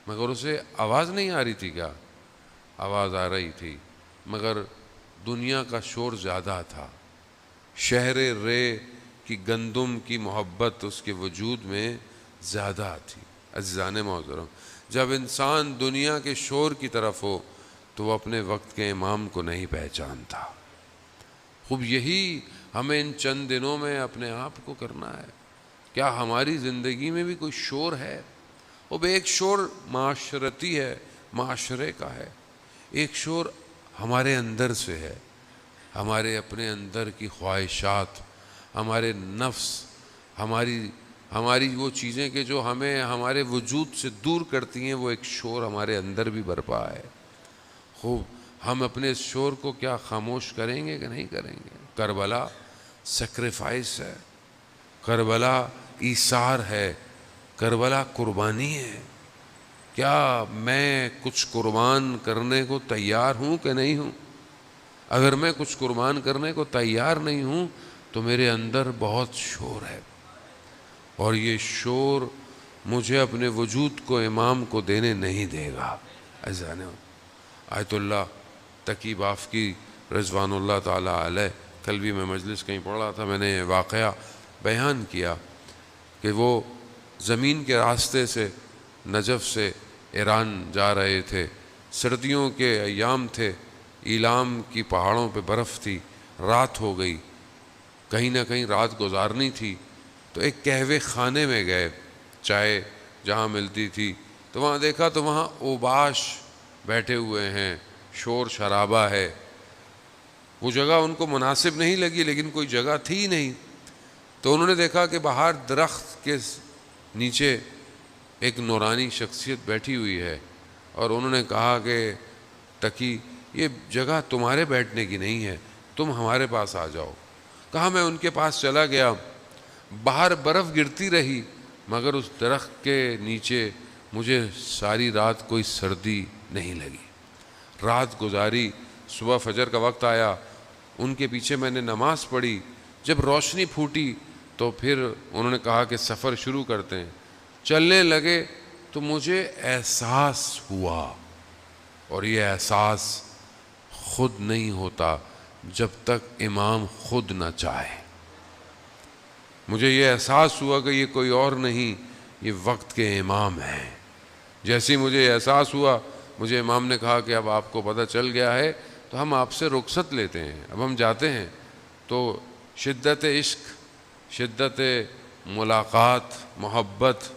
مگر اسے آواز نہیں آ رہی تھی کیا؟ آواز آ رہی تھی، مگر دنیا کا شور زیادہ تھا۔ شہر رے کی گندم کی محبت اس کے وجود میں زیادہ تھی۔ عزیزان محترم، جب انسان دنیا کے شور کی طرف ہو تو وہ اپنے وقت کے امام کو نہیں پہچانتا۔ خوب یہی ہمیں ان چند دنوں میں اپنے آپ کو کرنا ہے۔ کیا ہماری زندگی میں بھی کوئی شور ہے؟ وہ ایک شور معاشرتی ہے، معاشرے کا ہے، ایک شور ہمارے اندر سے ہے، ہمارے اپنے اندر کی خواہشات، ہمارے نفس، ہماری وہ چیزیں کہ جو ہمیں ہمارے وجود سے دور کرتی ہیں، وہ ایک شور ہمارے اندر بھی برپا ہے۔ خوب ہم اپنے اس شور کو کیا خاموش کریں گے کہ نہیں کریں گے؟ کربلا سیکریفائس ہے، کربلا ایثار ہے، کربلا قربانی ہے۔ کیا میں کچھ قربان کرنے کو تیار ہوں کہ نہیں ہوں؟ اگر میں کچھ قربان کرنے کو تیار نہیں ہوں تو میرے اندر بہت شور ہے، اور یہ شور مجھے اپنے وجود کو امام کو دینے نہیں دے گا۔ عزیزان، آیت اللہ تقی بافقی رضوان اللہ تعالیٰ علیہ، کل بھی میں مجلس کہیں پڑھ رہا تھا، میں نے واقعہ بیان کیا کہ وہ زمین کے راستے سے نجف سے ایران جا رہے تھے، سردیوں کے ایام تھے، ایلام کی پہاڑوں پہ برف تھی، رات ہو گئی، کہیں نہ کہیں رات گزارنی تھی، تو ایک قہوے خانے میں گئے، چائے جہاں ملتی تھی، تو وہاں دیکھا تو وہاں اوباش بیٹھے ہوئے ہیں، شور شرابہ ہے۔ وہ جگہ ان کو مناسب نہیں لگی، لیکن کوئی جگہ تھی نہیں، تو انہوں نے دیکھا کہ باہر درخت کے نیچے ایک نورانی شخصیت بیٹھی ہوئی ہے، اور انہوں نے کہا کہ تقی، یہ جگہ تمہارے بیٹھنے کی نہیں ہے، تم ہمارے پاس آ جاؤ۔ کہا میں ان کے پاس چلا گیا، باہر برف گرتی رہی، مگر اس درخت کے نیچے مجھے ساری رات کوئی سردی نہیں لگی۔ رات گزاری، صبح فجر کا وقت آیا، ان کے پیچھے میں نے نماز پڑھی، جب روشنی پھوٹی تو پھر انہوں نے کہا کہ سفر شروع کرتے ہیں۔ چلنے لگے تو مجھے احساس ہوا، اور یہ احساس خود نہیں ہوتا جب تک امام خود نہ چاہے۔ مجھے یہ احساس ہوا کہ یہ کوئی اور نہیں، یہ وقت کے امام ہیں۔ جیسے ہی مجھے احساس ہوا، مجھے امام نے کہا کہ اب آپ کو پتہ چل گیا ہے تو ہم آپ سے رخصت لیتے ہیں، اب ہم جاتے ہیں۔ تو شدت عشق، شدت ملاقات، محبت،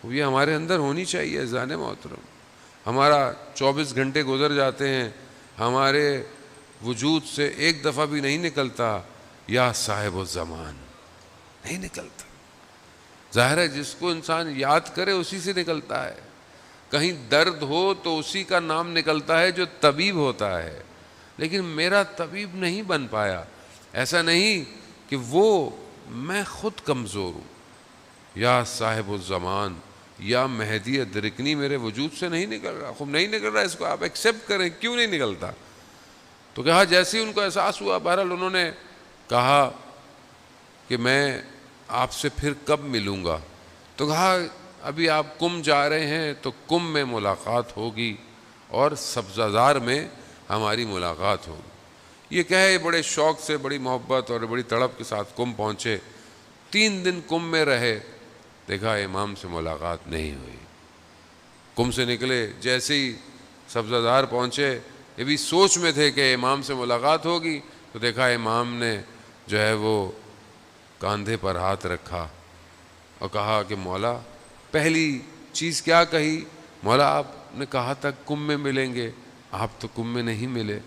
یہ ہمارے اندر ہونی چاہیے عزیزان محترم۔ ہمارا 24 گھنٹے گزر جاتے ہیں، ہمارے وجود سے ایک دفعہ بھی نہیں نکلتا یا صاحب الزمان، نہیں نکلتا۔ ظاہر ہے جس کو انسان یاد کرے اسی سے نکلتا ہے، کہیں درد ہو تو اسی کا نام نکلتا ہے جو طبیب ہوتا ہے، لیکن میرا طبیب نہیں بن پایا۔ ایسا نہیں کہ میں خود کمزور ہوں، یا صاحب الزمان یا مہدی ادرکنی میرے وجود سے نہیں نکل رہا، خوب نہیں نکل رہا، اس کو آپ ایکسیپٹ کریں، کیوں نہیں نکلتا؟ تو کہا جیسے ہی ان کو احساس ہوا، بہرحال انہوں نے کہا کہ میں آپ سے پھر کب ملوں گا؟ تو کہا ابھی آپ کم جا رہے ہیں تو کم میں ملاقات ہوگی اور سبزہ زار میں ہماری ملاقات ہوگی۔ یہ کہے بڑے شوق سے، بڑی محبت اور بڑی تڑپ کے ساتھ کم پہنچے، 3 دن کم میں رہے، دیکھا امام سے ملاقات نہیں ہوئی۔ کم سے نکلے، جیسے ہی سبزہ زار پہنچے، یہ بھی سوچ میں تھے کہ امام سے ملاقات ہوگی، تو دیکھا امام نے جو ہے وہ کاندھے پر ہاتھ رکھا اور کہا کہ مولا، پہلی چیز کیا کہی؟ مولا آپ نے کہا تھا کم میں ملیں گے، آپ تو کم میں نہیں ملے۔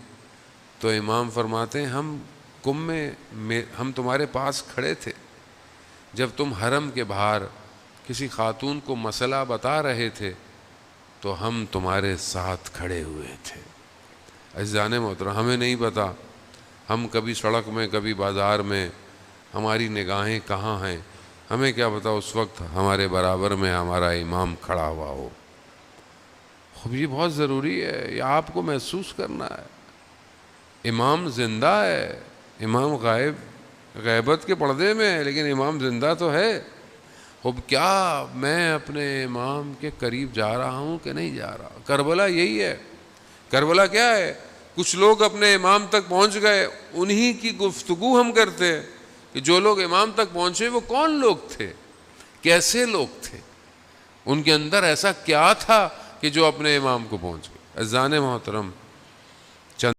تو امام فرماتے ہیں ہم کم میں ہم تمہارے پاس کھڑے تھے جب تم حرم کے باہر کسی خاتون کو مسئلہ بتا رہے تھے، تو ہم تمہارے ساتھ کھڑے ہوئے تھے۔ عزیزان محترم، ہمیں نہیں پتا ہم کبھی سڑک میں، کبھی بازار میں، ہماری نگاہیں کہاں ہیں، ہمیں کیا پتا اس وقت ہمارے برابر میں ہمارا امام کھڑا ہوا ہو۔ خوب یہ بہت ضروری ہے، یہ آپ کو محسوس کرنا ہے۔ امام زندہ ہے، امام غیبت کے پردے میں ہے، لیکن امام زندہ تو ہے۔ اب کیا میں اپنے امام کے قریب جا رہا ہوں کہ نہیں جا رہا؟ کربلا یہی ہے. کربلا کیا ہے؟ کچھ لوگ اپنے امام تک پہنچ گئے، انہی کی گفتگو ہم کرتے ہیں کہ جو لوگ امام تک پہنچے وہ کون لوگ تھے، کیسے لوگ تھے، ان کے اندر ایسا کیا تھا کہ جو اپنے امام کو پہنچ گئے. اذان محترم،